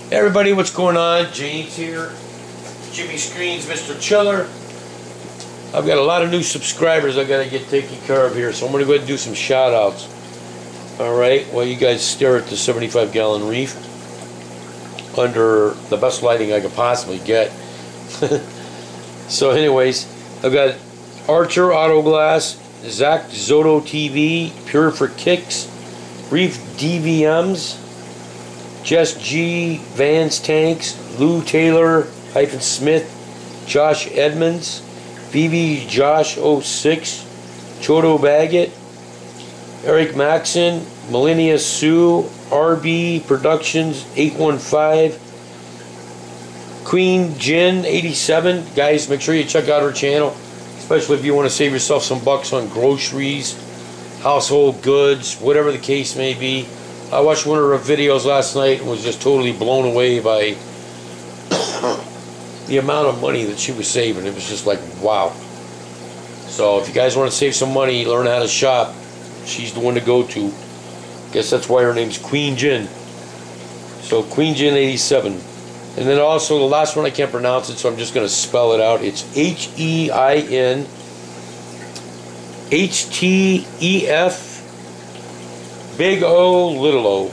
Hey everybody, what's going on? James here. Jimmy Screens, Mr. Chiller. I've got a lot of new subscribers I got to get taken care of here, so I'm going to go ahead and do some shout outs. Alright, while you guys stare at the 75-gallon Reef under the best lighting I could possibly get. So anyways, I've got Archer Auto Glass, Zach Zoto TV, Pure for Kicks, Reef DVMs, Jess G, Vans Tanks, Lou Taylor, Smith, Josh Edmonds, VV Josh 06, Chodo Baggett, Eric Maxon, Millennia Sue, RB Productions 815, Queen Jen 87. Guys, make sure you check out her channel, especially if you want to save yourself some bucks on groceries, household goods, whatever the case may be. I watched one of her videos last night and was just totally blown away by the amount of money that she was saving. It was just like, wow. So if you guys want to save some money, learn how to shop, she's the one to go to. Guess that's why her name's Queen Jin. So Queen Jin 87. And then also the last one, I can't pronounce it, so I'm just going to spell it out. It's HEIN HTEF Big O Little O.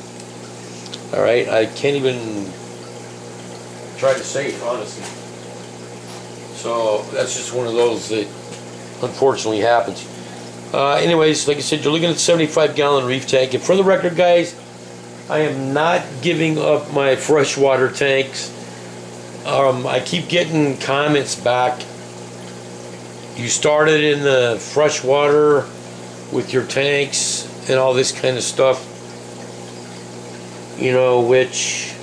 Alright, I can't even try to say it, honestly. So that's just one of those that unfortunately happens. Anyways, like I said, you're looking at 75-gallon Reef tank. And for the record, guys, I am not giving up my freshwater tanks. I keep getting comments back. You started in the freshwater with your tanks and all this kind of stuff, you know, which,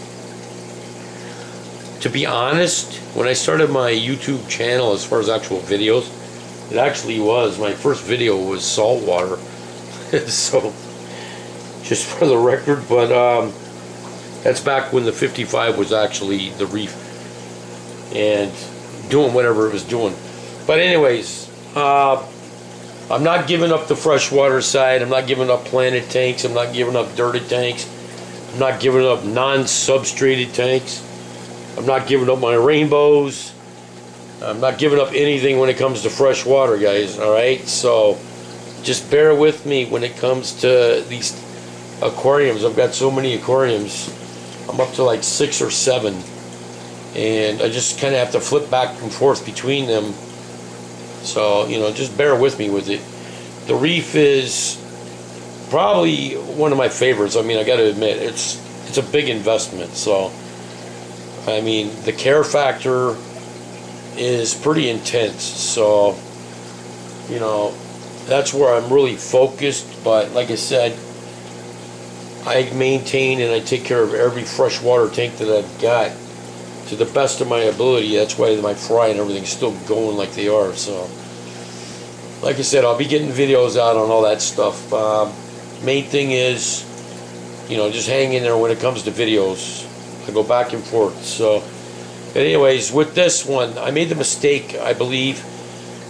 to be honest, when I started my YouTube channel as far as actual videos, it actually was, my first video was saltwater. So just for the record, but that's back when the 55 was actually the Reef and doing whatever it was doing. But anyways, I'm not giving up the freshwater side. I'm not giving up planted tanks. I'm not giving up dirted tanks. I'm not giving up non-substrated tanks. I'm not giving up my rainbows. I'm not giving up anything when it comes to freshwater, guys. Alright, so just bear with me when it comes to these aquariums. I've got so many aquariums. I'm up to like 6 or 7, and I just kind of have to flip back and forth between them. So, you know, just bear with me with it. The Reef is probably one of my favorites. I mean, I got to admit, it's a big investment. So, I mean, the care factor is pretty intense. So, you know, that's where I'm really focused. But like I said, I maintain and I take care of every freshwater tank that I've got to the best of my ability. That's why my fry and everything's still going like they are. So, like I said, I'll be getting videos out on all that stuff. Main thing is, you know, just hang in there when it comes to videos. I go back and forth. So, but anyways, with this one, I made the mistake, I believe.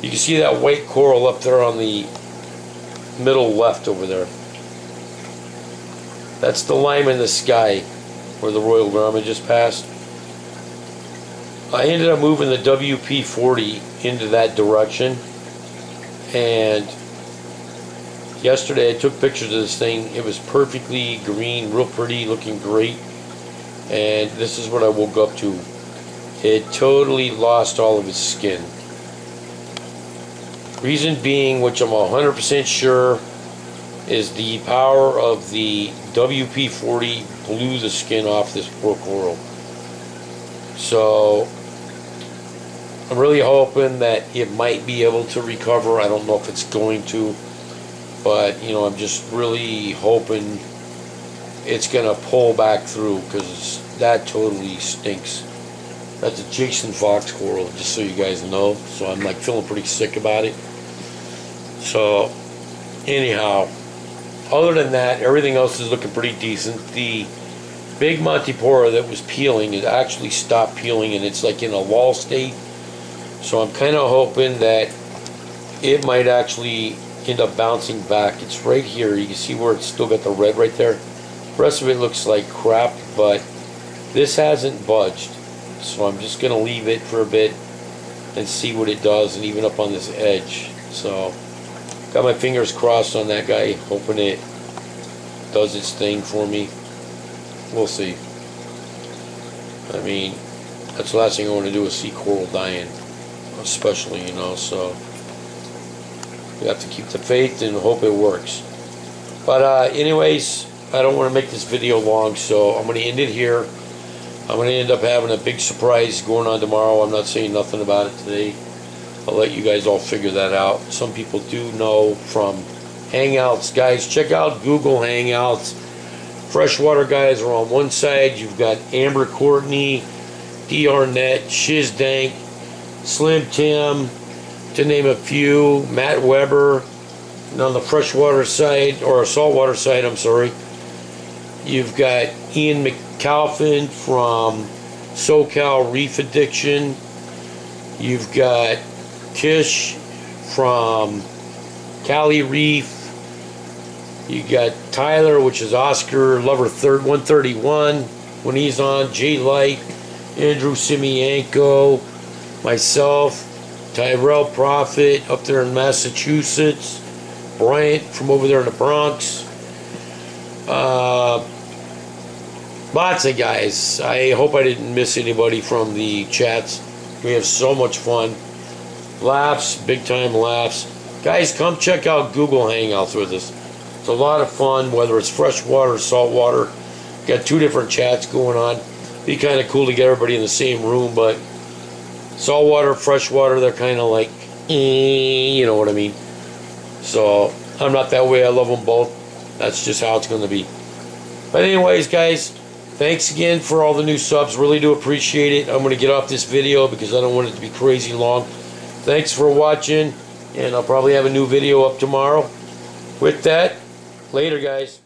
You can see that white coral up there on the middle left over there. That's the lime in the sky where the Royal Garmin just passed. I ended up moving the WP-40 into that direction, and yesterday I took pictures of this thing. It was perfectly green, real pretty, looking great, and this is what I woke up to. It totally lost all of its skin. Reason being, which I'm 100% sure, is the power of the WP-40 blew the skin off this poor coral. So I'm really hoping that it might be able to recover. I don't know if it's going to, but you know, I'm just really hoping it's gonna pull back through, because that totally stinks. That's a Jason Fox coral, just so you guys know. So I'm like feeling pretty sick about it. So anyhow, other than that, everything else is looking pretty decent. The big Montipora that was peeling, it actually stopped peeling, and it's like in a lull state. So I'm kind of hoping that it might actually end up bouncing back. It's right here. You can see where it's still got the red right there. The rest of it looks like crap, but This hasn't budged, so I'm just going to leave it for a bit and see what it does, and even up on this edge. So got my fingers crossed on that guy, hoping it does its thing for me. We'll see. I mean, that's the last thing I want to do is see coral dying, especially, you know, so we have to keep the faith and hope it works. But anyways, I don't want to make this video long, so I'm going to end it here. I'm going to end up having a big surprise going on tomorrow. I'm not saying nothing about it today. I'll let you guys all figure that out. Some people do know from Hangouts. Guys, check out Google Hangouts. Freshwater guys are on one side. You've got Amber Courtney, DR Net, Shizdank, Slim Tim, to name a few, Matt Weber. And on the freshwater side, or saltwater side, I'm sorry, you've got Ian McAlphin from SoCal Reef Addiction. You've got Kish from Cali Reef. You got Tyler, which is Oscar Lover 131 when he's on. Jay Light, Andrew Simianko, myself, Tyrell Prophet up there in Massachusetts, Bryant from over there in the Bronx. Lots of guys. I hope I didn't miss anybody from the chats. We have so much fun. Laughs, big time laughs. Guys, come check out Google Hangouts with us. It's a lot of fun, whether it's freshwater or saltwater. Got two different chats going on. Be kind of cool to get everybody in the same room, but saltwater, freshwater, they're kind of like, you know what I mean. So I'm not that way. I love them both. That's just how it's going to be. But anyways, guys, thanks again for all the new subs. Really do appreciate it. I'm going to get off this video because I don't want it to be crazy long. Thanks for watching, and I'll probably have a new video up tomorrow. With that, later, guys.